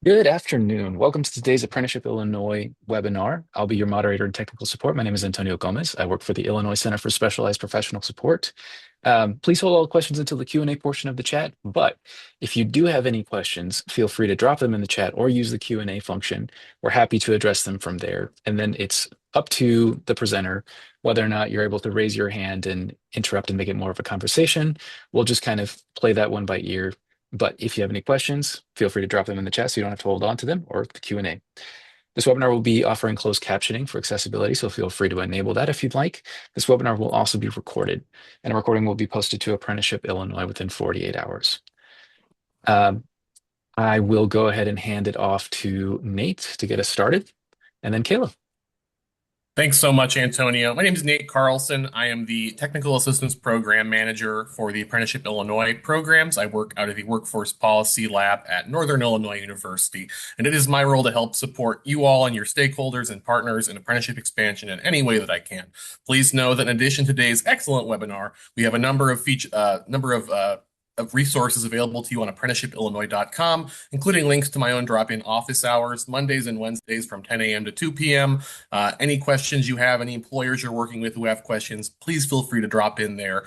Good afternoon. Welcome to today's Apprenticeship Illinois webinar. I'll be your moderator and technical support. My name is Antonio Gomez. I work for the Illinois Center for Specialized Professional Support. Please hold all questions until the Q&A portion of the chat, but if you do have any questions, feel free to drop them in the chat or use the Q&A function. We're happy to address them from there. And then it's up to the presenter whether or not you're able to raise your hand and interrupt and make it more of a conversation. We'll just kind of play that one by ear, but if you have any questions, feel free to drop them in the chat so you don't have to hold on to them, or the Q&A. This webinar will be offering closed captioning for accessibility, so feel free to enable that if you'd like. This webinar will also be recorded, and a recording will be posted to Apprenticeship Illinois within 48 hours. Um, I will go ahead and hand it off to Nate to get us started, and then Kayla. Thanks so much, Antonio. My name is Nate Carlson. I am the Technical Assistance Program Manager for the Apprenticeship Illinois programs. I work out of the Workforce Policy Lab at Northern Illinois University, and it is my role to help support you all and your stakeholders and partners in apprenticeship expansion in any way that I can. Please know that in addition to today's excellent webinar, we have a number of resources available to you on apprenticeshipillinois.com, including links to my own drop-in office hours, Mondays and Wednesdays from 10 a.m. to 2 p.m. Any questions you have, any employers you're working with who have questions, please feel free to drop in there.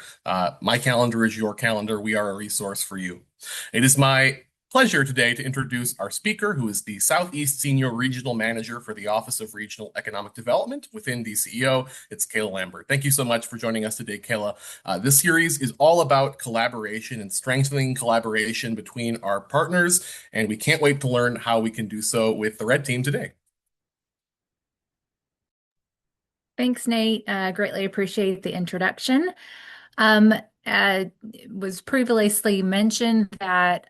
My calendar is your calendar. We are a resource for you. It is my pleasure today to introduce our speaker, who is the Southeast Senior Regional Manager for the Office of Regional Economic Development within DCEO. It's Kayla Lambert. Thank you so much for joining us today, Kayla. This series is all about collaboration and strengthening collaboration between our partners, and we can't wait to learn how we can do so with the Red Team today. Thanks, Nate. Greatly appreciate the introduction. It was previously mentioned that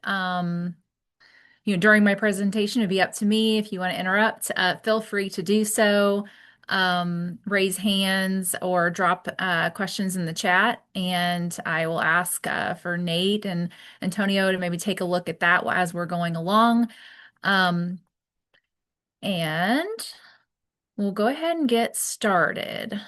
during my presentation, it'd be up to me. If you want to interrupt, feel free to do so. Raise hands or drop questions in the chat, and I will ask for Nate and Antonio to maybe take a look at that as we're going along. And we'll go ahead and get started.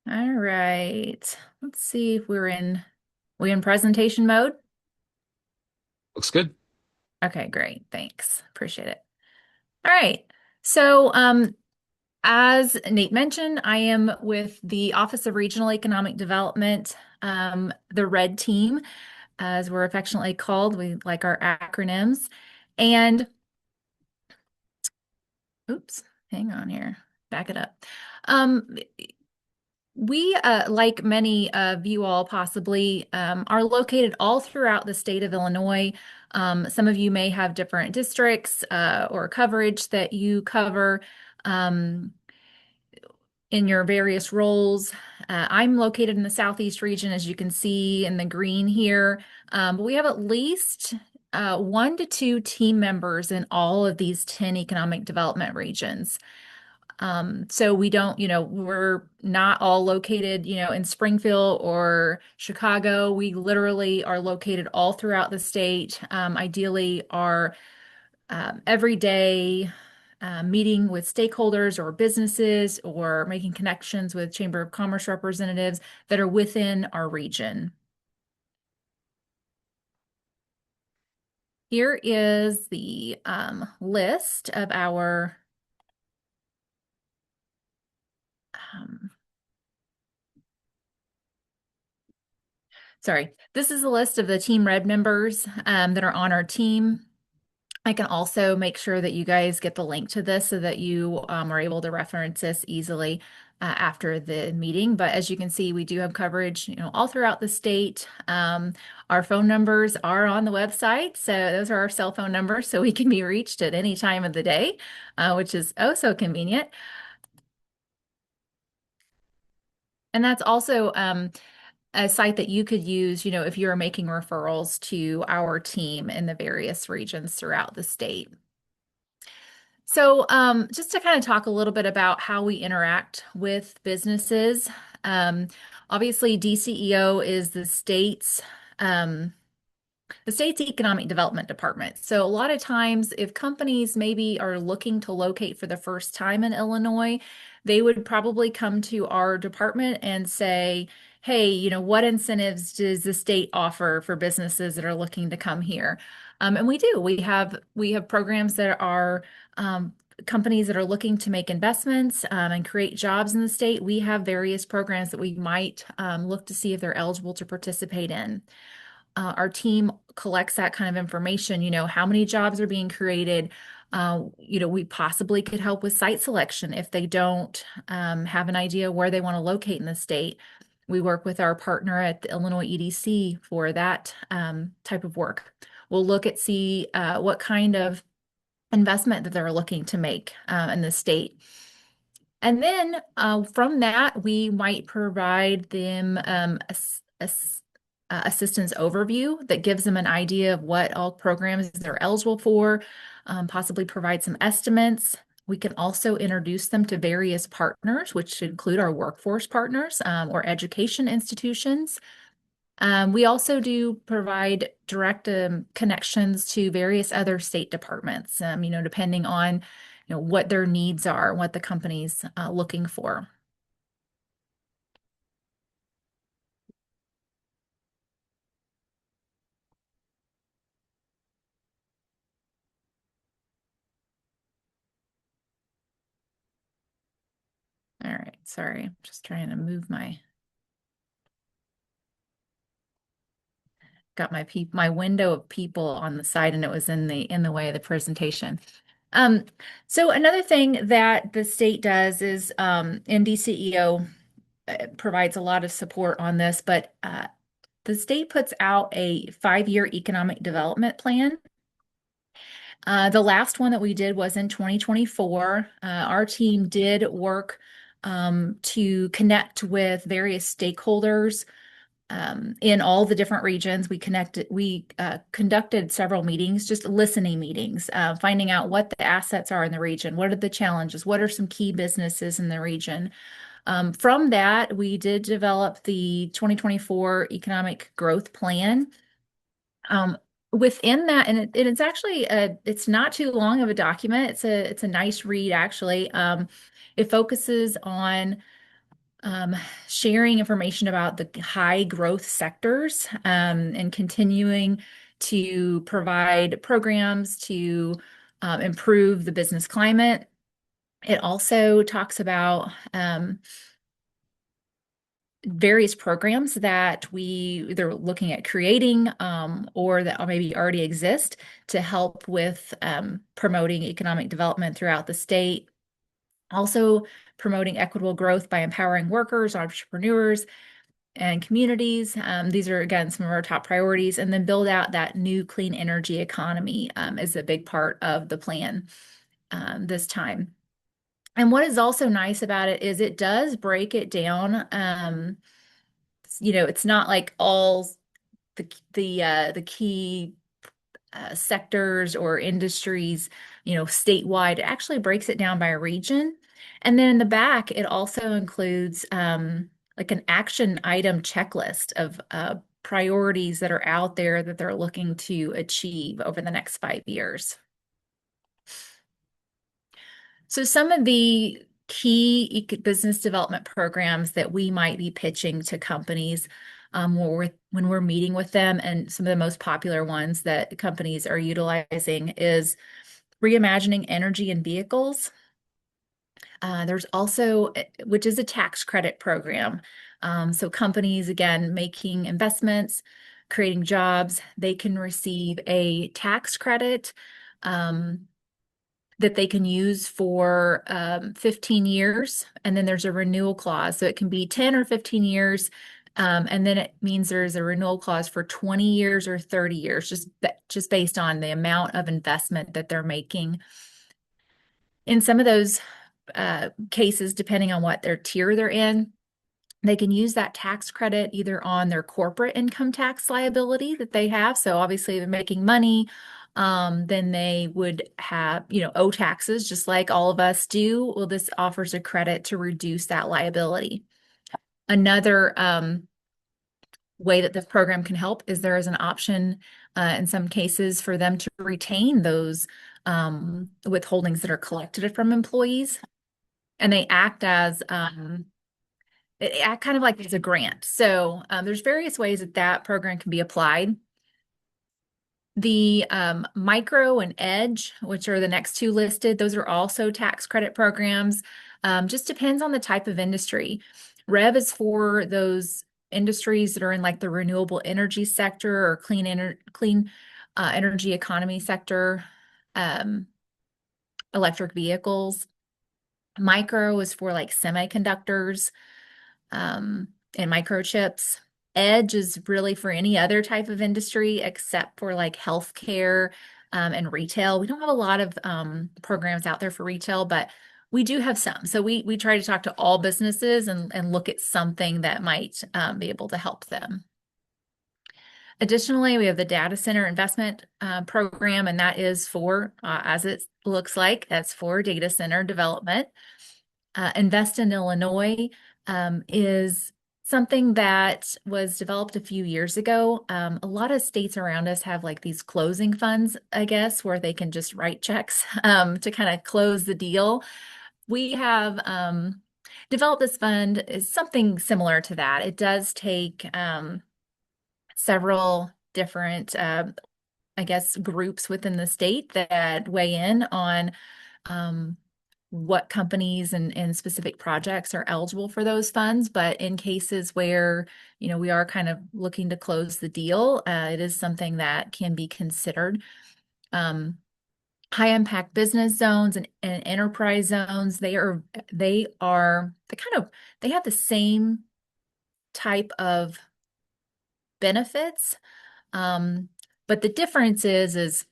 All right. Let's see if we in presentation mode. Looks good. Okay, great. Thanks. Appreciate it. All right. So, as Nate mentioned, I am with the Office of Regional Economic Development, the RED team, as we're affectionately called. We like our acronyms. And, oops, hang on here. Back it up. We, like many of you all possibly, are located all throughout the state of Illinois. Some of you may have different districts or coverage that you cover in your various roles. I'm located in the Southeast region, as you can see in the green here, but we have at least 1 to 2 team members in all of these 10 economic development regions. So we don't, we're not all located, in Springfield or Chicago. We literally are located all throughout the state. Ideally, our everyday meeting with stakeholders or businesses or making connections with Chamber of Commerce representatives that are within our region. Here is the list of our this is a list of the Team Red members that are on our team. I can also make sure that you guys get the link to this so that you are able to reference this easily after the meeting. But as you can see, we do have coverage, all throughout the state. Our phone numbers are on the website, so those are our cell phone numbers, so we can be reached at any time of the day, which is oh so convenient. And that's also a site that you could use, if you're making referrals to our team in the various regions throughout the state. So just to kind of talk a little bit about how we interact with businesses. Obviously, DCEO is the state's the state's economic development department. So a lot of times if companies maybe are looking to locate for the first time in Illinois, they would probably come to our department and say, hey, what incentives does the state offer for businesses that are looking to come here? And we do. We have programs that are companies that are looking to make investments and create jobs in the state. We have various programs that we might look to see if they're eligible to participate in. Our team collects that kind of information, how many jobs are being created. We possibly could help with site selection if they don't have an idea where they want to locate in the state. We work with our partner at the Illinois EDC for that type of work. We'll look at see what kind of investment that they're looking to make in the state. And then from that, we might provide them assistance overview that gives them an idea of what all programs they're eligible for, possibly provide some estimates. We can also introduce them to various partners, which include our workforce partners or education institutions. We also do provide direct connections to various other state departments, depending on what their needs are, what the company's looking for. All right, sorry, I'm just trying to move got my window of people on the side and it was in the way of the presentation. So another thing that the state does is DCEO provides a lot of support on this, but the state puts out a 5-year economic development plan. The last one that we did was in 2024. Our team did work to connect with various stakeholders in all the different regions. We conducted several meetings, just listening meetings, finding out what the assets are in the region, what are the challenges, what are some key businesses in the region. From that, we did develop the 2024 Economic Growth Plan. Within that, and it's actually it's not too long of a document. It's a nice read actually. It focuses on sharing information about the high growth sectors and continuing to provide programs to improve the business climate. It also talks about various programs that we either looking at creating or that maybe already exist to help with promoting economic development throughout the state. Also promoting equitable growth by empowering workers, entrepreneurs, and communities. These are, again, some of our top priorities. And then build out that new clean energy economy is a big part of the plan this time. And what is also nice about it is it does break it down. It's not like all the key sectors or industries, statewide. It actually breaks it down by region. And then in the back, it also includes like an action item checklist of priorities that are out there that they're looking to achieve over the next 5 years. So some of the key business development programs that we might be pitching to companies when we're meeting with them, and some of the most popular ones that companies are utilizing is reimagining energy and vehicles. There's also, which is a tax credit program. So companies, again, making investments, creating jobs, they can receive a tax credit that they can use for 15 years. And then there's a renewal clause. So it can be 10 or 15 years. And then it means there's a renewal clause for 20 years or 30 years, just based on the amount of investment that they're making. In some of those cases, depending on what their tier they're in, they can use that tax credit either on their corporate income tax liability that they have. So obviously they're making money, then they would have, owe taxes just like all of us do. Well, this offers a credit to reduce that liability. Another way that this program can help is there is an option in some cases for them to retain those withholdings that are collected from employees. And they act as it act kind of like as a grant. So there's various ways that that program can be applied. The micro and edge, which are the next two listed, those are also tax credit programs. Just depends on the type of industry. REV is for those industries that are in like the renewable energy sector or clean energy economy sector, electric vehicles. Micro is for like semiconductors and microchips. Edge is really for any other type of industry except for like healthcare and retail. We don't have a lot of programs out there for retail, but we do have some. So we try to talk to all businesses and look at something that might be able to help them. Additionally, we have the data center investment program, and that is for, as it looks like, that's for data center development. Invest in Illinois is something that was developed a few years ago. A lot of states around us have like these closing funds, I guess, where they can just write checks to kind of close the deal. We have developed this fund is something similar to that. It does take several different, I guess, groups within the state that weigh in on what companies and specific projects are eligible for those funds. But in cases where, we are kind of looking to close the deal, it is something that can be considered. High impact business zones and enterprise zones, they have the same type of benefits. But the difference is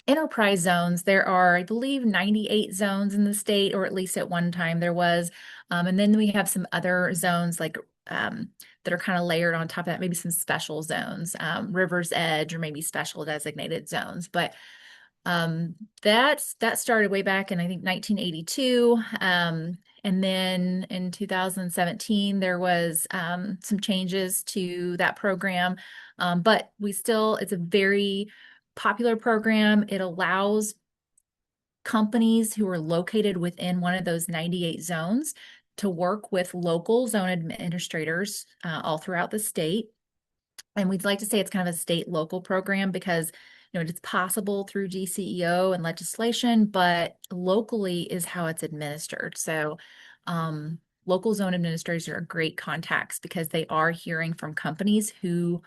enterprise zones, there are, I believe, 98 zones in the state, or at least at one time there was. And then we have some other zones like that are kind of layered on top of that, maybe some special zones, River's Edge, or maybe special designated zones. But that started way back in, I think, 1982. And then in 2017, there was some changes to that program. But it's a very popular program. It allows companies who are located within one of those 98 zones to work with local zone administrators all throughout the state. And we'd like to say it's kind of a state local program because it's possible through DCEO and legislation, but locally is how it's administered. So local zone administrators are great contacts because they are hearing from companies who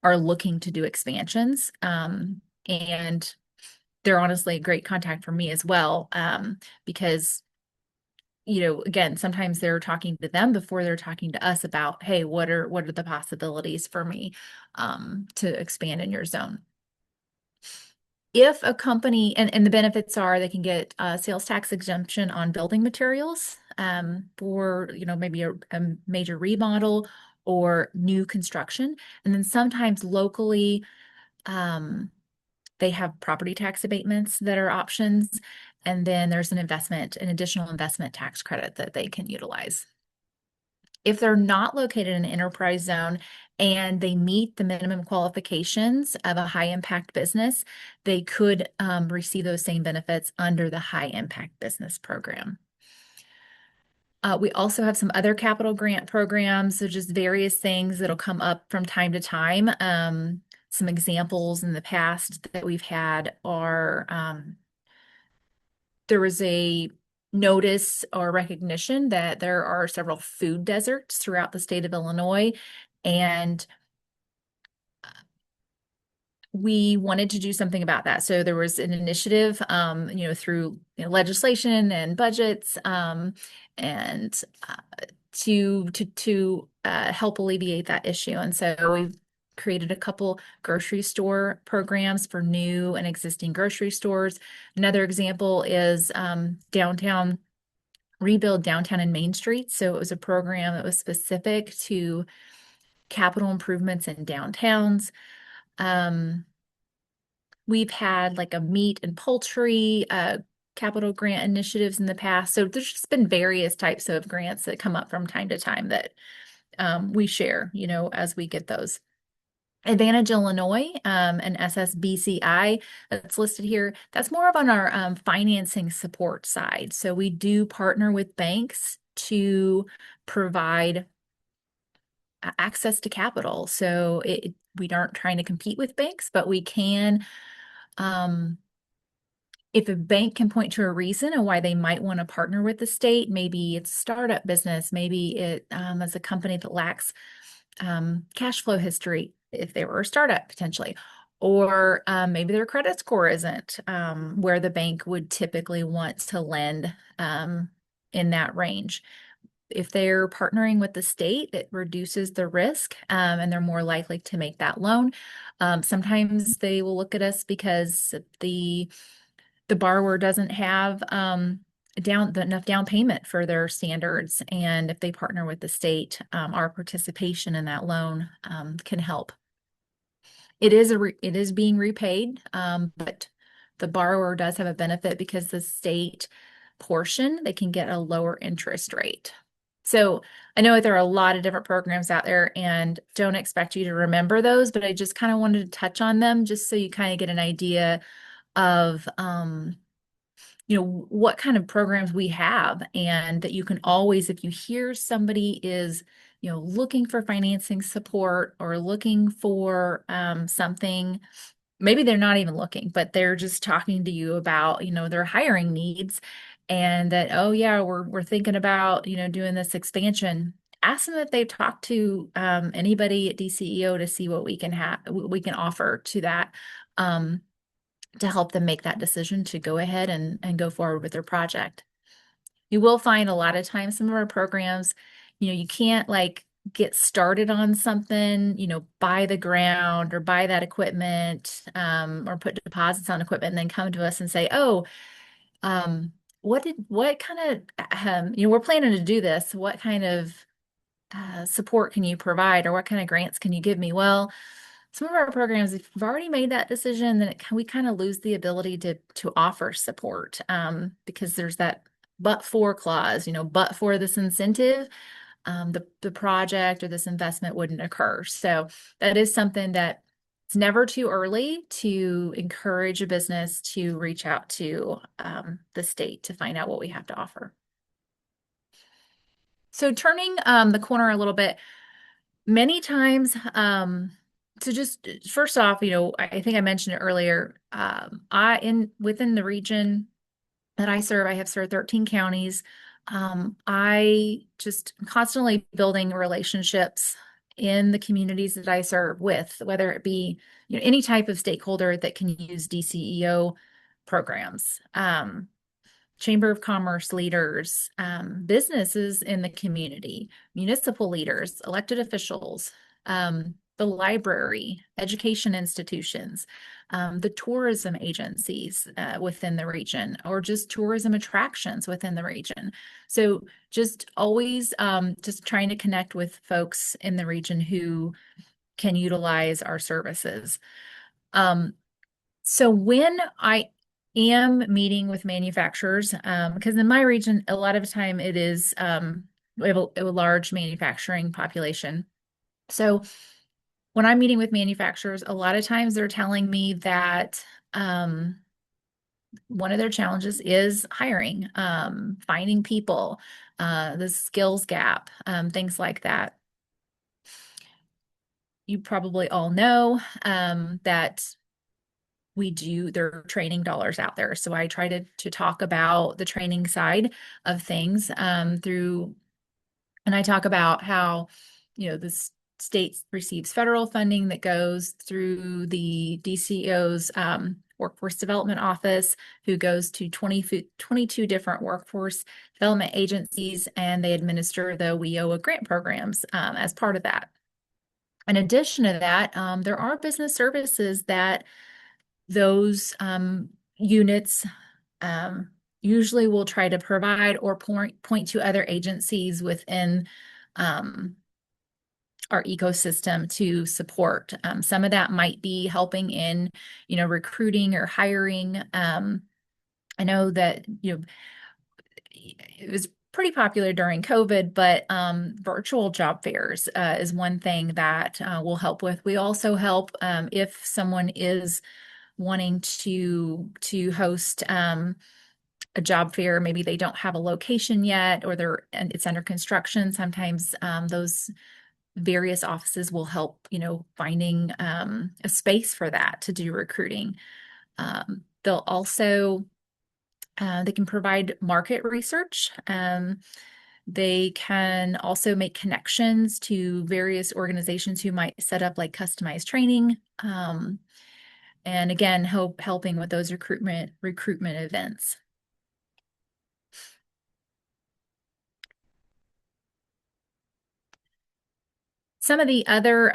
are looking to do expansions. And they're honestly a great contact for me as well, because again, sometimes they're talking to them before they're talking to us about, hey, what are the possibilities for me to expand in your zone? If a company, and the benefits are they can get sales tax exemption on building materials for, maybe a major remodel or new construction. And then sometimes locally, they have property tax abatements that are options. And then there's an additional investment tax credit that they can utilize. If they're not located in an enterprise zone and they meet the minimum qualifications of a high impact business, they could receive those same benefits under the high impact business program. We also have some other capital grant programs, so just various things that'll come up from time to time. Some examples in the past that we've had are there was a notice or recognition that there are several food deserts throughout the state of Illinois, and we wanted to do something about that. So there was an initiative, through legislation and budgets, and to help alleviate that issue. And so we've created a couple grocery store programs for new and existing grocery stores. Another example is Rebuild Downtown and Main Street. So it was a program that was specific to capital improvements in downtowns. We've had like a meat and poultry capital grant initiatives in the past. So there's just been various types of grants that come up from time to time that we share, as we get those. Advantage Illinois, and SSBCI that's listed here, that's more of on our financing support side. So we do partner with banks to provide access to capital. So we aren't trying to compete with banks, but we can, if a bank can point to a reason of why they might want to partner with the state, maybe it's a startup business, maybe it is a company that lacks cash flow history, if they were a startup potentially, or maybe their credit score isn't where the bank would typically want to lend in that range. If they're partnering with the state, it reduces the risk and they're more likely to make that loan. Sometimes they will look at us because the borrower doesn't have enough down payment for their standards. And if they partner with the state, our participation in that loan can help. It is being repaid, but the borrower does have a benefit because the state portion, they can get a lower interest rate. So I know that there are a lot of different programs out there and don't expect you to remember those, but I just kind of wanted to touch on them just so you kind of get an idea of what kind of programs we have, and that you can always, if you hear somebody is looking for financing support or looking for something, maybe they're not even looking, but they're just talking to you about their hiring needs, and that, oh yeah, we're thinking about doing this expansion. Ask them if they've talked to anybody at DCEO to see what we can offer to that, to help them make that decision to go ahead and go forward with their project. You will find a lot of times some of our programs, you can't like get started on something, buy the ground or buy that equipment, or put deposits on equipment and then come to us and say, oh, what kind of, we're planning to do this. What kind of support can you provide, or what kind of grants can you give me? Well, some of our programs, if you've already made that decision, then we kind of lose the ability to offer support, because there's that but for clause, but for this incentive, the project or this investment wouldn't occur. So that is something that it's never too early to encourage a business to reach out to the state to find out what we have to offer. So turning the corner a little bit, many times, so just first off, I think I mentioned it earlier. Within the region that I serve, I have served 13 counties. I just constantly building relationships in the communities that I serve with, whether it be any type of stakeholder that can use DCEO programs. Chamber of Commerce leaders, businesses in the community, municipal leaders, elected officials, the library, education institutions, the tourism agencies within the region, or just tourism attractions within the region. So just always just trying to connect with folks in the region who can utilize our services. So when I am meeting with manufacturers, because in my region, a lot of the time it is, we have a large manufacturing population. So when I'm meeting with manufacturers, a lot of times they're telling me that one of their challenges is hiring, finding people, the skills gap, things like that. You probably all know that there are training dollars out there. So I try to talk about the training side of things and I talk about how, the state receives federal funding that goes through the DCEO's Workforce Development Office, who goes to 22 different workforce development agencies, and they administer the WIOA grant programs as part of that. In addition to that, there are business services that those units usually will try to provide or point to other agencies within our ecosystem to support. Some of that might be helping in, recruiting or hiring. I know that, it was pretty popular during COVID, but virtual job fairs is one thing that we'll help with. We also help if someone is wanting to host a job fair. Maybe they don't have a location yet, or and it's under construction. Sometimes those various offices will help, finding a space for that to do recruiting. They'll also they can provide market research. They can also make connections to various organizations who might set up like customized training. And again, helping with those recruitment events. Some of the other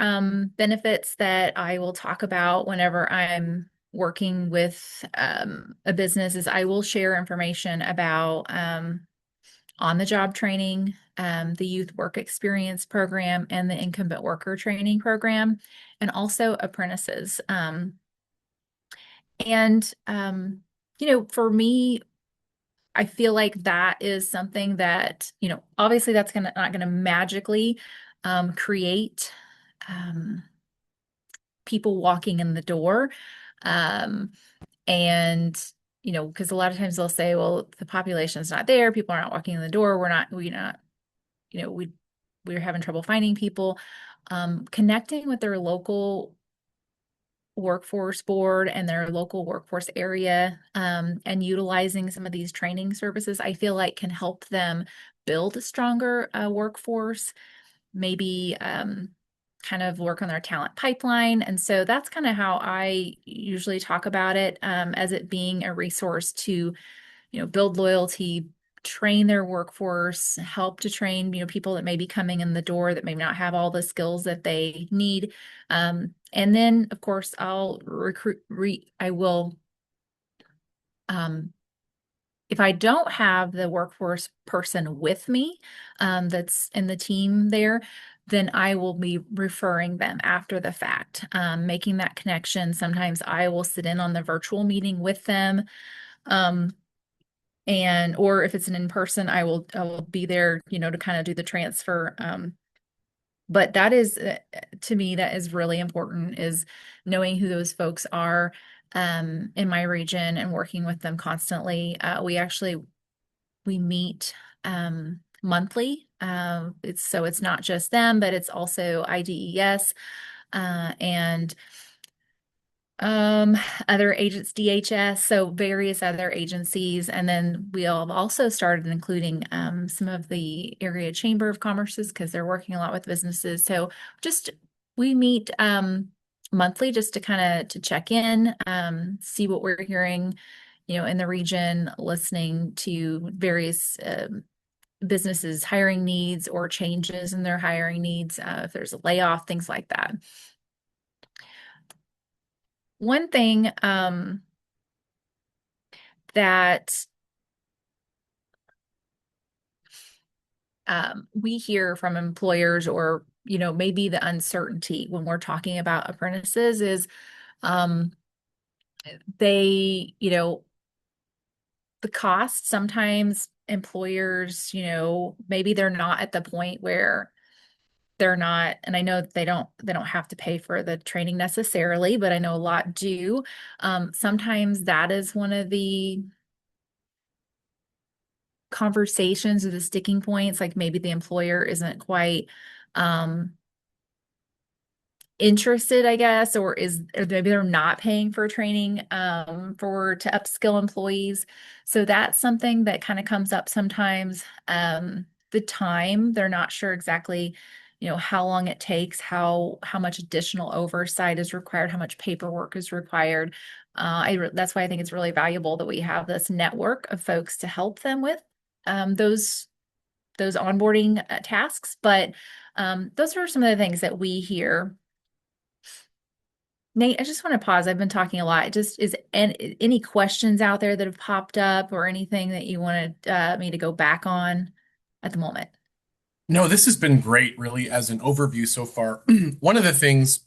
benefits that I will talk about whenever I'm working with a business is I will share information about on-the-job training, the youth work experience program, and the incumbent worker training program, and also apprentices. For me, I feel like that is something that, obviously that's not gonna magically create people walking in the door. Because a lot of times they'll say, well, the population's not there, people are not walking in the door, we're having trouble finding people. Connecting with their local workforce board and their local workforce area, and utilizing some of these training services, I feel like can help them build a stronger workforce, maybe kind of work on their talent pipeline. And so that's kind of how I usually talk about it, as it being a resource to, build loyalty, train their workforce, help to train, people that may be coming in the door that may not have all the skills that they need. And then of course I'll I will, if I don't have the workforce person with me, that's in the team there, then I will be referring them after the fact, making that connection. Sometimes I will sit in on the virtual meeting with them. Or if it's an in-person, I will be there, to kind of do the transfer. But that is, to me, that is really important, is knowing who those folks are in my region and working with them constantly. We meet monthly. It's not just them, but it's also IDES and other agents, DHS, so various other agencies. And then we have also started including some of the area chamber of commerces, because they're working a lot with businesses. So we meet monthly just to kind of to check in, see what we're hearing, in the region, listening to various businesses' hiring needs or changes in their hiring needs, if there's a layoff, things like that. One thing that we hear from employers, or maybe the uncertainty when we're talking about apprentices, is they, the cost. Sometimes employers, maybe they're not at the point where they're not, and I know that they don't have to pay for the training necessarily, but I know a lot do. Sometimes that is one of the conversations or the sticking points, like maybe the employer isn't quite interested, I guess, or maybe they're not paying for training to upskill employees. So that's something that kind of comes up sometimes. The time, they're not sure exactly, how long it takes, how much additional oversight is required, how much paperwork is required. That's why I think it's really valuable that we have this network of folks to help them with those onboarding tasks. But those are some of the things that we hear. Nate, I just want to pause. I've been talking a lot. Is any questions out there that have popped up, or anything that you wanted me to go back on at the moment? No, this has been great, really, as an overview so far. One of the things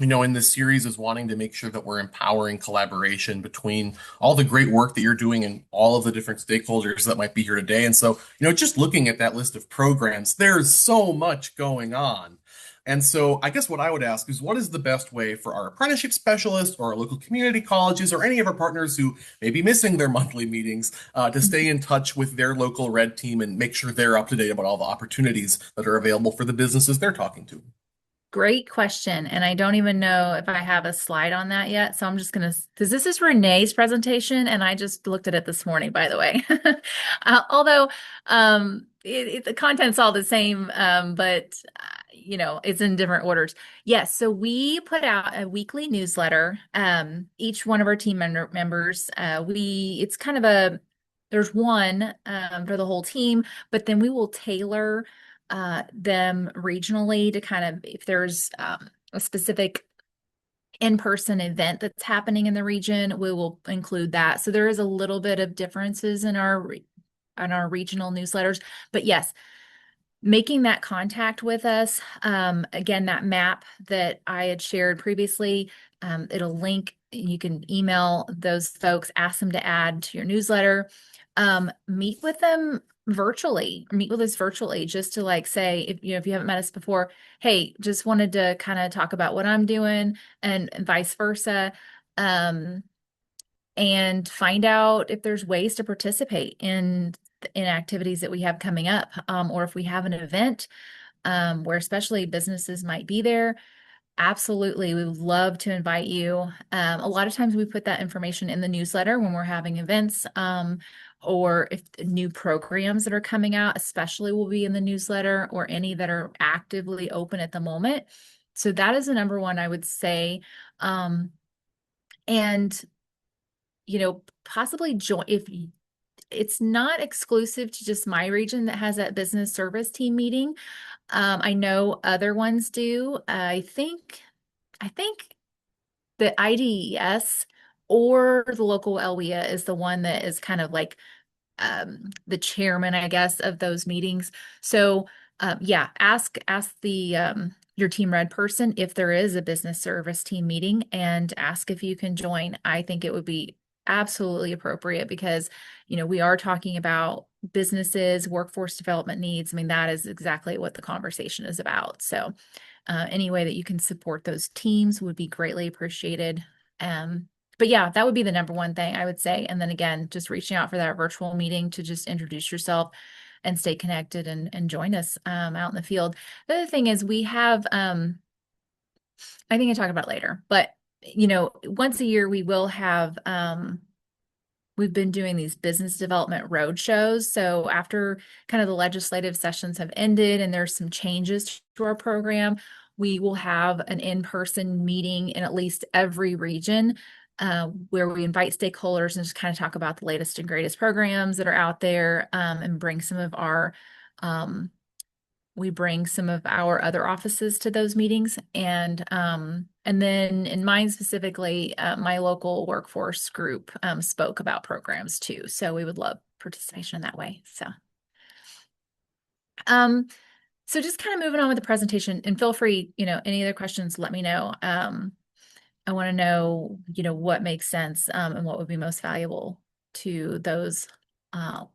in this series is wanting to make sure that we're empowering collaboration between all the great work that you're doing and all of the different stakeholders that might be here today. And so, just looking at that list of programs, there's so much going on. And so I guess what I would ask is what is the best way for our apprenticeship specialists or our local community colleges or any of our partners who may be missing their monthly meetings to stay in touch with their local red team and make sure they're up to date about all the opportunities that are available for the businesses they're talking to? Great question. And I don't even know if I have a slide on that yet. So I'm just going to, because this is Renee's presentation, and I just looked at it this morning, by the way. Although the content's all the same, but it's in different orders. Yes. So we put out a weekly newsletter. Each one of our team members, it's kind of there's one for the whole team, but then we will tailor them regionally to kind of, if there's a specific in-person event that's happening in the region, we will include that. So there is a little bit of differences in our regional newsletters, but yes, making that contact with us. Again, that map that I had shared previously, it'll link. You can email those folks, ask them to add to your newsletter. Meet with them virtually, meet with us virtually, just to say, if you haven't met us before, hey, just wanted to kind of talk about what I'm doing, and vice versa. And find out if there's ways to participate in activities that we have coming up, or if we have an event where especially businesses might be there. Absolutely, we would love to invite you. A lot of times we put that information in the newsletter when we're having events, or if new programs that are coming out, especially will be in the newsletter, or any that are actively open at the moment. So that is the number one, I would say. And possibly join, if it's not exclusive to just my region that has that business service team meeting. I know other ones do. I think the IDES or the local LWIA is the one that is kind of the chairman, I guess, of those meetings. So yeah, ask the your team red person if there is a business service team meeting, and ask if you can join. I think it would be absolutely appropriate because, we are talking about businesses, workforce development needs. I mean, that is exactly what the conversation is about. So any way that you can support those teams would be greatly appreciated. But yeah, that would be the number one thing I would say. And then again, just reaching out for that virtual meeting to just introduce yourself and stay connected and join us out in the field. The other thing is we have, I think I talk about it later, but once a year we will have, we've been doing these business development road shows. So after kind of the legislative sessions have ended and there's some changes to our program, we will have an in-person meeting in at least every region, where we invite stakeholders and just kind of talk about the latest and greatest programs that are out there, and bring some of our other offices to those meetings. And then in mine specifically, my local workforce group spoke about programs too. So we would love participation in that way. So just kind of moving on with the presentation, and feel free, any other questions, let me know. I want to know, what makes sense, and what would be most valuable to those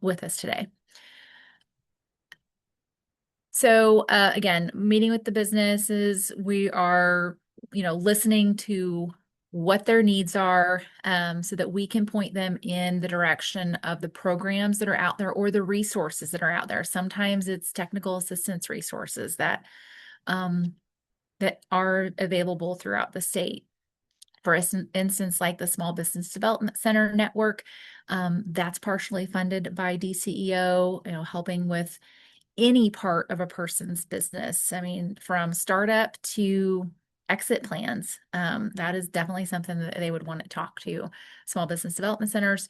with us today. So again, meeting with the businesses, we are, listening to what their needs are, so that we can point them in the direction of the programs that are out there or the resources that are out there. Sometimes it's technical assistance resources that are available throughout the state. For instance, like the Small Business Development Center network, that's partially funded by DCEO, helping with any part of a person's business. I mean, from startup to exit plans. That is definitely something that they would want to talk to small business development centers.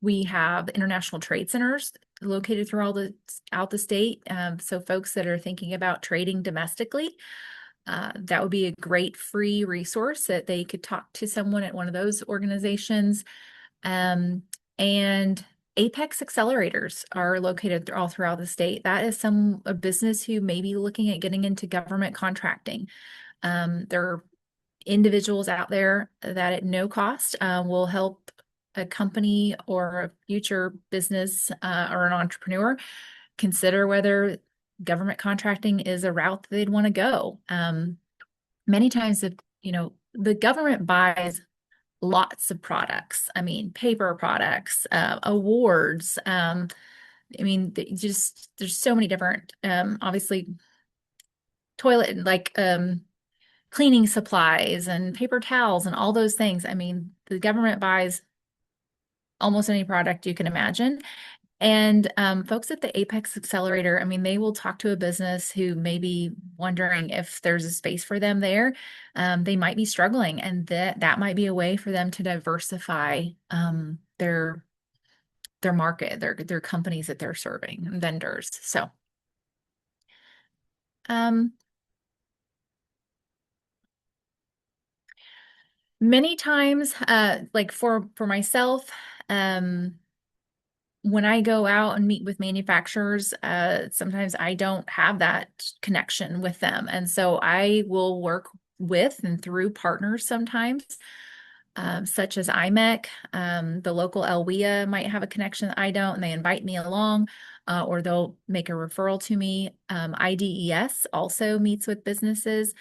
We have international trade centers located throughout the state. So folks that are thinking about trading domestically, that would be a great free resource that they could talk to someone at one of those organizations. And Apex accelerators are located all throughout the state. That is a business who may be looking at getting into government contracting. There are individuals out there that at no cost will help a company or a future business or an entrepreneur consider whether government contracting is a route that they'd want to go. Many times, if the government buys lots of products. I mean, paper products, awards. I mean, there's so many different, obviously, toilet like cleaning supplies and paper towels and all those things. I mean, the government buys almost any product you can imagine. And folks at the Apex Accelerator, I mean, they will talk to a business who may be wondering if there's a space for them there. They might be struggling, and that might be a way for them to diversify their market, their companies that they're serving, vendors. So, many times, like for myself, when I go out and meet with manufacturers, sometimes I don't have that connection with them. And so I will work with and through partners sometimes, such as IMEC. The local LWIA might have a connection that I don't, and they invite me along, or they'll make a referral to me. IDES also meets with businesses.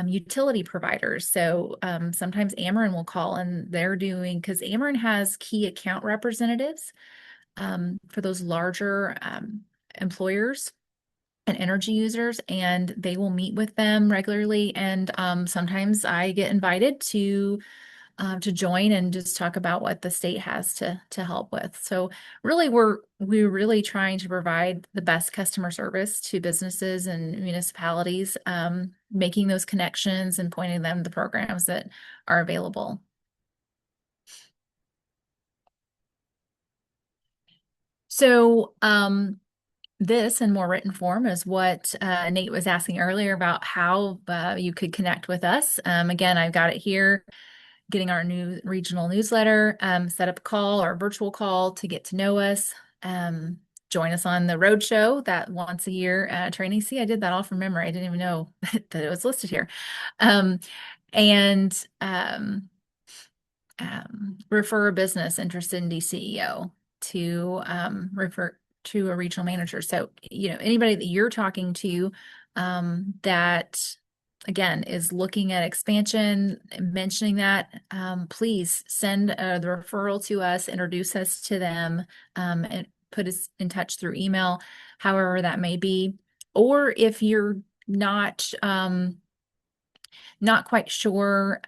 Utility providers. So sometimes Ameren will call, and they're doing, because Ameren has key account representatives for those larger employers and energy users, and they will meet with them regularly. And sometimes I get invited to join and just talk about what the state has to help with. So really, we're really trying to provide the best customer service to businesses and municipalities, making those connections and pointing them the programs that are available. So this in more written form is what Nate was asking earlier about how you could connect with us. Again, I've got it here, getting our new regional newsletter, set up a call or a virtual call to get to know us. Join us on the road show, that once a year training. See, I did that all from memory. I didn't even know that it was listed here. And refer a business interested in DCEO to refer to a regional manager. So, anybody that you're talking to that, again, is looking at expansion, mentioning that, please send the referral to us, introduce us to them, and put us in touch through email, however that may be. Or if you're not quite sure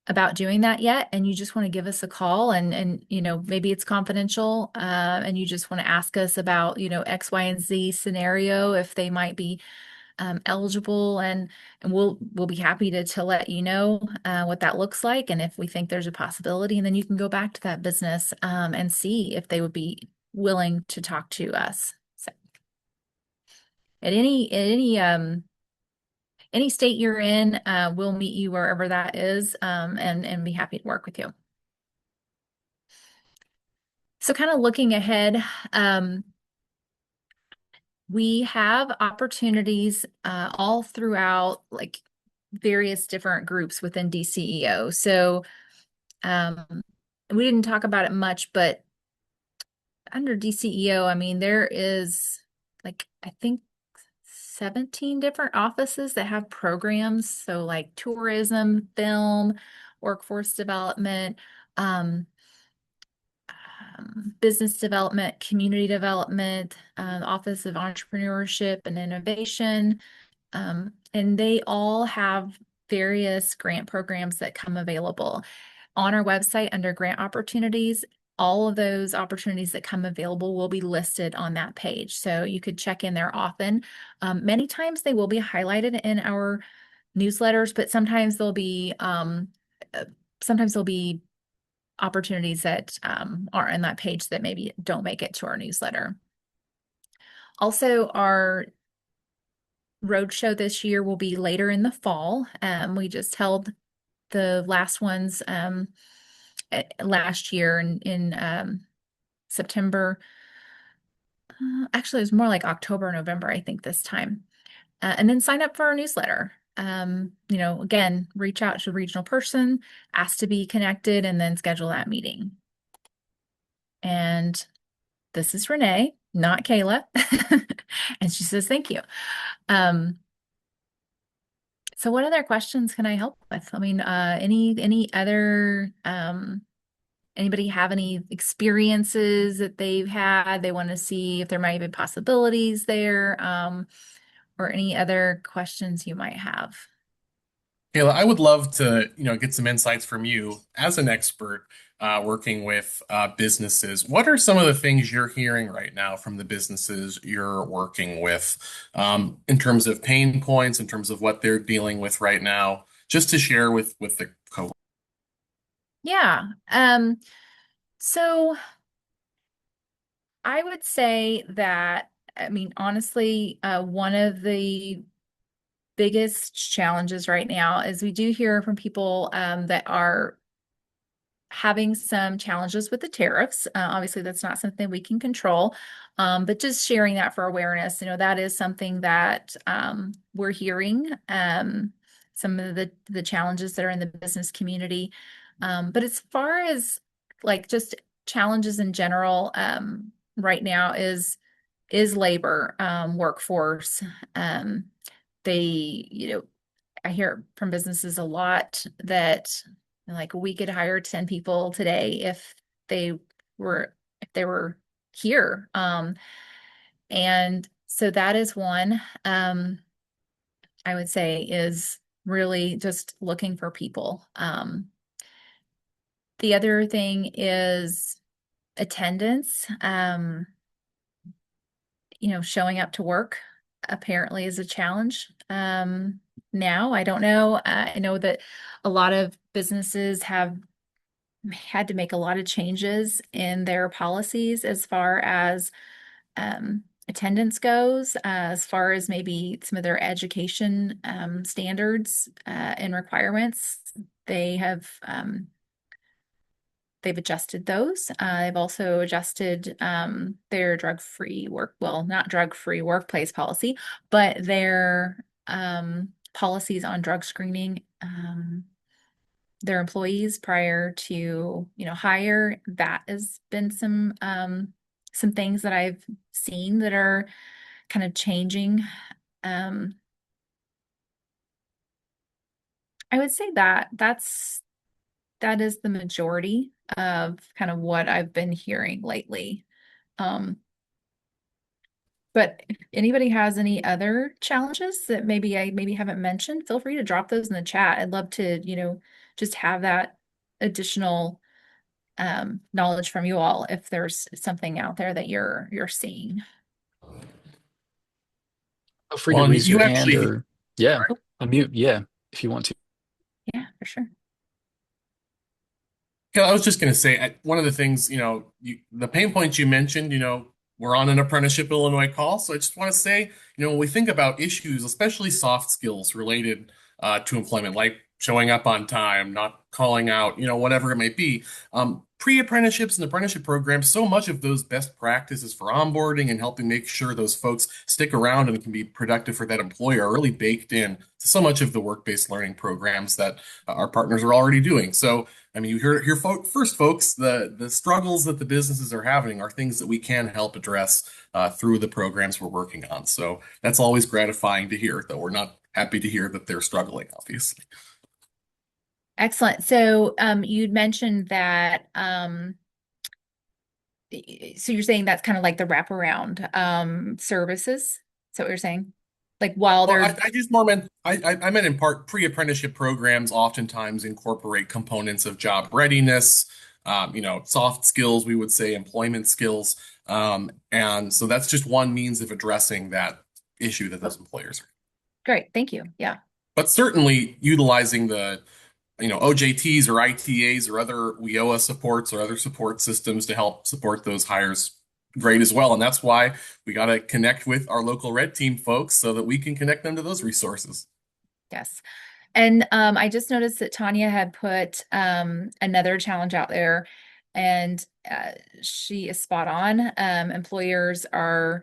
about doing that yet, and you just want to give us a call, and maybe it's confidential, and you just want to ask us about X, Y, and Z scenario, if they might be eligible, and we'll be happy to let you know what that looks like, and if we think there's a possibility, and then you can go back to that business and see if they would be willing to talk to us. So at any state you're in, we'll meet you wherever that is, and be happy to work with you. So kind of looking ahead, we have opportunities all throughout, like various different groups within DCEO. So we didn't talk about it much, but under DCEO, I mean, there is I think 17 different offices that have programs. So like tourism, film, workforce development, business development, community development, Office of Entrepreneurship and Innovation. And they all have various grant programs that come available. On our website under grant opportunities, all of those opportunities that come available will be listed on that page. So you could check in there often. Many times they will be highlighted in our newsletters, but sometimes there'll be opportunities that are in that page that maybe don't make it to our newsletter. Also, our roadshow this year will be later in the fall. We just held the last ones last year in September. Actually, it was more like October, November, I think this time. And then sign up for our newsletter. Again, reach out to a regional person, ask to be connected, and then schedule that meeting. And this is Renee, not Kayla. And she says, thank you. So what other questions can I help with? I mean, any other, anybody have any experiences that they've had? They want to see if there might be possibilities there, or any other questions you might have. Kayla, I would love to, get some insights from you as an expert working with businesses. What are some of the things you're hearing right now from the businesses you're working with in terms of pain points, in terms of what they're dealing with right now, just to share with the cohort? Yeah. So I would say that, I mean, honestly, one of the biggest challenges right now is we do hear from people that are having some challenges with the tariffs. Obviously, that's not something we can control, but just sharing that for awareness, that is something that we're hearing, some of the challenges that are in the business community. But as far as like just challenges in general, right now is labor, workforce. They, I hear from businesses a lot that like we could hire 10 people today they if they were here. And so that is one, I would say is really just looking for people. The other thing is attendance. Showing up to work apparently is a challenge. Now, I don't know. I know that a lot of businesses have had to make a lot of changes in their policies as far as attendance goes, as far as maybe some of their education standards and requirements. They have they've adjusted those. They've also adjusted their drug-free well, not drug-free workplace policy, but their policies on drug screening their employees prior to, hire. That has been some things that I've seen that are kind of changing. I would say that is the majority of kind of what I've been hearing lately. But if anybody has any other challenges that maybe I haven't mentioned, feel free to drop those in the chat. I'd love to, just have that additional knowledge from you all if there's something out there that you're seeing. Feel free to Well, and raise your you hand actually, or, yeah, unmute. Yeah, if you want to. Yeah, for sure. yeah, I was just going to say, one of the things, the pain points you mentioned, we're on an Apprenticeship Illinois call. So I just want to say, when we think about issues, especially soft skills related to employment, like showing up on time, not calling out, whatever it may be, pre-apprenticeships and apprenticeship programs, so much of those best practices for onboarding and helping make sure those folks stick around and can be productive for that employer are really baked in to so much of the work-based learning programs that our partners are already doing. So I mean, you hear first, folks, the struggles that the businesses are having are things that we can help address through the programs we're working on. So that's always gratifying to hear, though we're not happy to hear that they're struggling, obviously. Excellent. So you'd mentioned that so you're saying that's kind of like the wraparound services. Is that what you're saying? Like while Well, they're I just more meant I meant in part pre-apprenticeship programs oftentimes incorporate components of job readiness, soft skills, we would say employment skills. And so that's just one means of addressing that issue that those employers are. great. Thank you. Yeah. But certainly utilizing the OJTs or ITAs or other WIOA supports or other support systems to help support those hires, great as well. And that's why we got to connect with our local red team folks so that we can connect them to those resources. Yes. And I just noticed that Tanya had put another challenge out there, and she is spot on. Employers are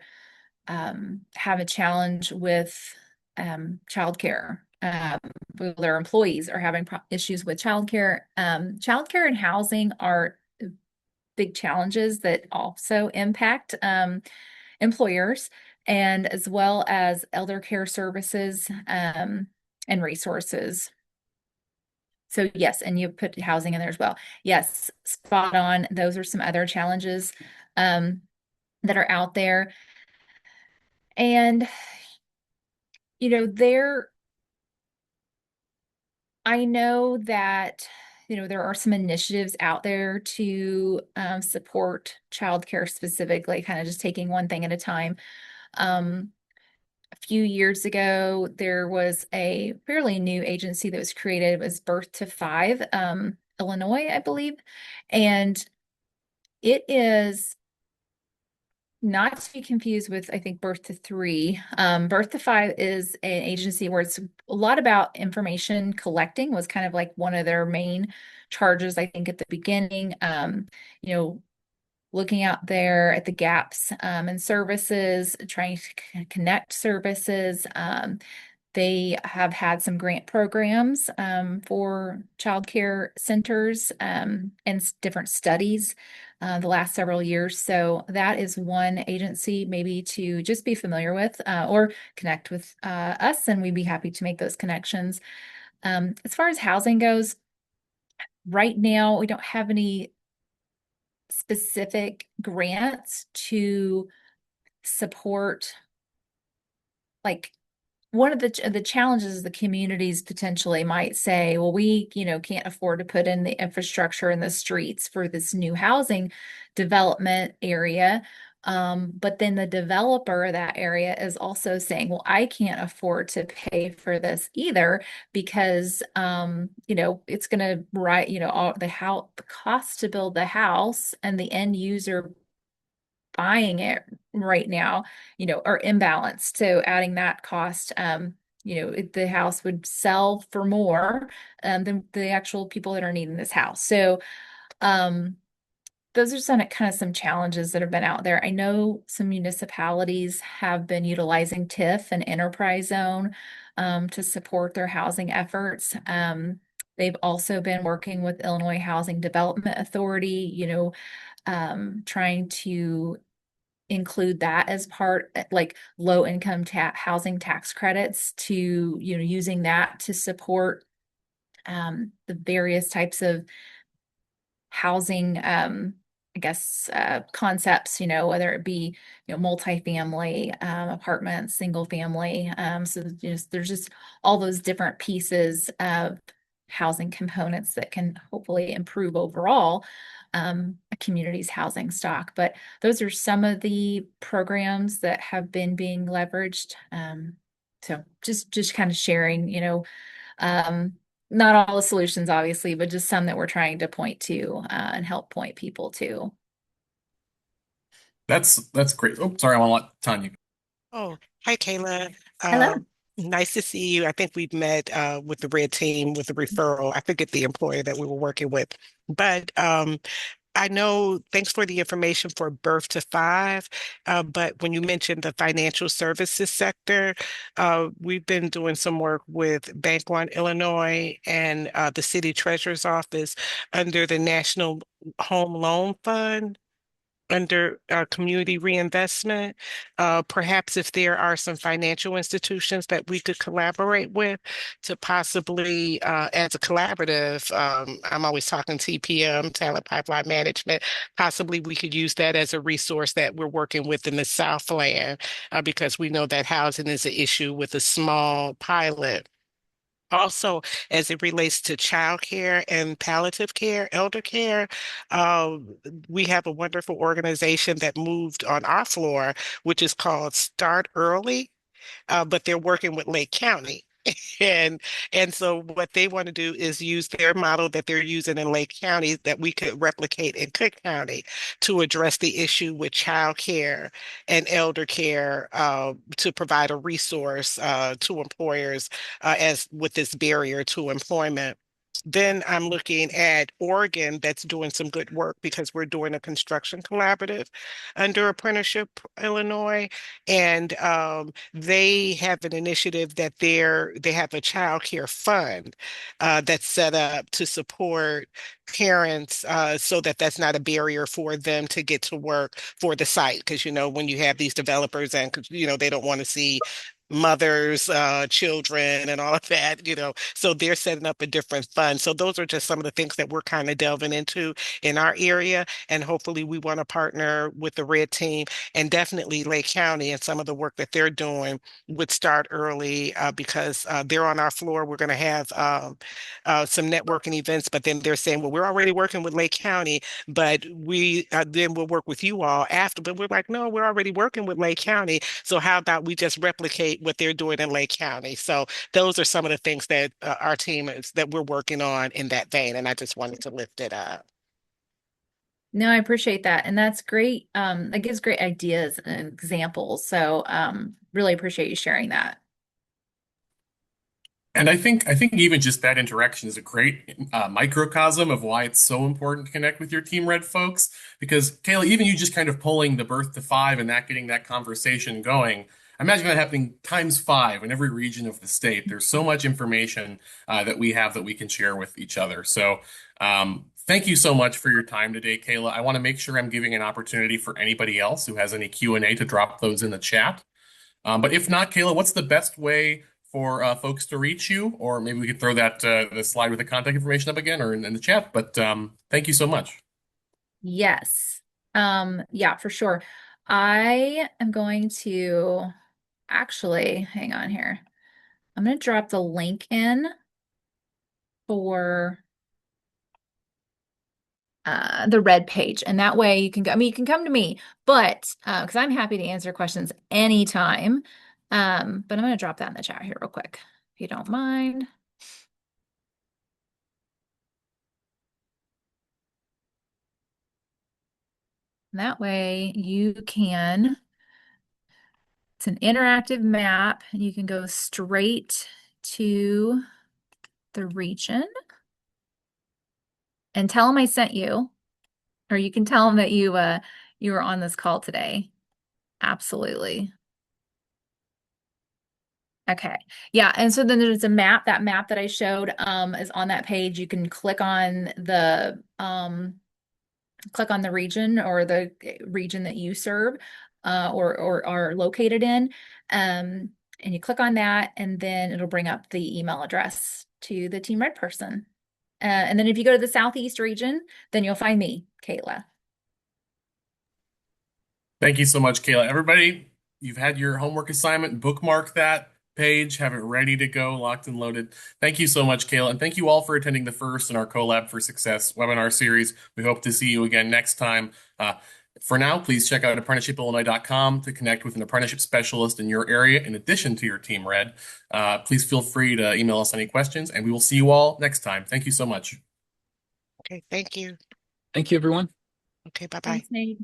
have a challenge with childcare. Well, their employees are having issues with childcare. Childcare and housing are big challenges that also impact employers, and as well as elder care services and resources. So yes, and you put housing in there as well. Yes, spot on. Those are some other challenges um, that are out there. And, there, I know that, there are some initiatives out there to support childcare specifically, kind of just taking one thing at a time. Um, a few years ago, there was a fairly new agency that was created. It was Birth to Five, Illinois, I believe. And it is not to be confused with, I think, Birth to Three. Birth to Five is an agency where it's a lot about information collecting, was kind of like one of their main charges, I think, at the beginning. You know, looking out there at the gaps in services, trying to connect services. They have had some grant programs for childcare centers and different studies the last several years. So that is one agency maybe to just be familiar with or connect with us, and we'd be happy to make those connections. As far as housing goes, right now we don't have any specific grants to support, like, one of the challenges the communities potentially might say, well, we, can't afford to put in the infrastructure in the streets for this new housing development area. But then the developer of that area is also saying, well, I can't afford to pay for this either because, it's going to all the cost to build the house and the end user buying it right now, are imbalanced. So adding that cost, the house would sell for more than the actual people that are needing this house. So um, those are some kind of some challenges that have been out there. I know some municipalities have been utilizing TIF and enterprise zone to support their housing efforts. They've also been working with Illinois Housing Development Authority, trying to include that as part, like low income housing tax credits, to using that to support the various types of housing, I guess, concepts, whether it be, multifamily, apartments, single family. So there's just all those different pieces of housing components that can hopefully improve overall a community's housing stock. But those are some of the programs that have been being leveraged. So just kind of sharing, um, not all the solutions, obviously, but just some that we're trying to point to and help point people to. That's great. Oh, sorry, I want to let Tanya. Oh, hi, Kayla. Hello. Nice to see you. I think we've met with the red team with the referral. I forget the employer that we were working with. But I know, thanks for the information for Birth to Five. But when you mentioned the financial services sector, we've been doing some work with Bank One Illinois and the City Treasurer's Office under the National Home Loan Fund, under community reinvestment. Perhaps if there are some financial institutions that we could collaborate with to possibly, as a collaborative, I'm always talking TPM, talent pipeline management, possibly we could use that as a resource that we're working with in the Southland, because we know that housing is an issue with a small pilot. Also, as it relates to childcare and palliative care, elder care, uh, we have a wonderful organization that moved on our floor, which is called Start Early, but they're working with Lake County. And and so what they want to do is use their model that they're using in Lake County that we could replicate in Cook County to address the issue with child care and elder care, to provide a resource to employers as with this barrier to employment. Then I'm looking at Oregon that's doing some good work because we're doing a construction collaborative under Apprenticeship Illinois. And they have an initiative that they have a child care fund that's set up to support parents so that that's not a barrier for them to get to work for the site. Because, when you have these developers and, they don't want to see mothers, children, and all of that, so they're setting up a different fund. So those are just some of the things that we're kind of delving into in our area. And hopefully we want to partner with the Red Team and definitely Lake County and some of the work that they're doing would start early because they're on our floor. We're going to have some networking events, but then they're saying, well, we're already working with Lake County, but we then we'll work with you all after. But we're like, no, we're already working with Lake County. So how about we just replicate what they're doing in Lake County? So those are some of the things that our team is that we're working on in that vein. And I just wanted to lift it up. No, I appreciate that. And that's great. That gives great ideas and examples. So really appreciate you sharing that. And I think even just that interaction is a great microcosm of why it's so important to connect with your Team Red folks. Because Kayla, even you just kind of pulling the birth to five and that getting that conversation going, imagine that happening times five in every region of the state. There's so much information that we have that we can share with each other. So thank you so much for your time today, Kayla. I want to make sure I'm giving an opportunity for anybody else who has any Q&A to drop those in the chat. But if not, Kayla, what's the best way for folks to reach you? Or maybe we could throw that the slide with the contact information up again or in the chat. But thank you so much. Yes. Yeah, for sure. I am going to actually, hang on here. I'm going to drop the link in for the red page. And that way you can go, I mean, you can come to me, but because I'm happy to answer questions anytime. But I'm going to drop that in the chat here real quick, if you don't mind. That way you can, it's an interactive map. You can go straight to the region and tell them I sent you, or you can tell them that you were on this call today. Absolutely. Okay. Yeah. And so then there's a map. That map that I showed is on that page. You can click on the region or the region that you serve or are located in. And you click on that, and then it'll bring up the email address to the Team Red person. And then if you go to the Southeast region, then you'll find me, Kayla. Thank you so much, Kayla. Everybody, you've had your homework assignment. Bookmark that page, have it ready to go, locked and loaded. Thank you so much, Kayla. And thank you all for attending the first in our Collab for Success webinar series. We hope to see you again next time. For now, please check out apprenticeshipillinois.com to connect with an apprenticeship specialist in your area in addition to your Team Red. Please feel free to email us any questions, and we will see you all next time. Thank you so much. Okay, thank you. Thank you, everyone. Okay, bye-bye. Thanks, Nate.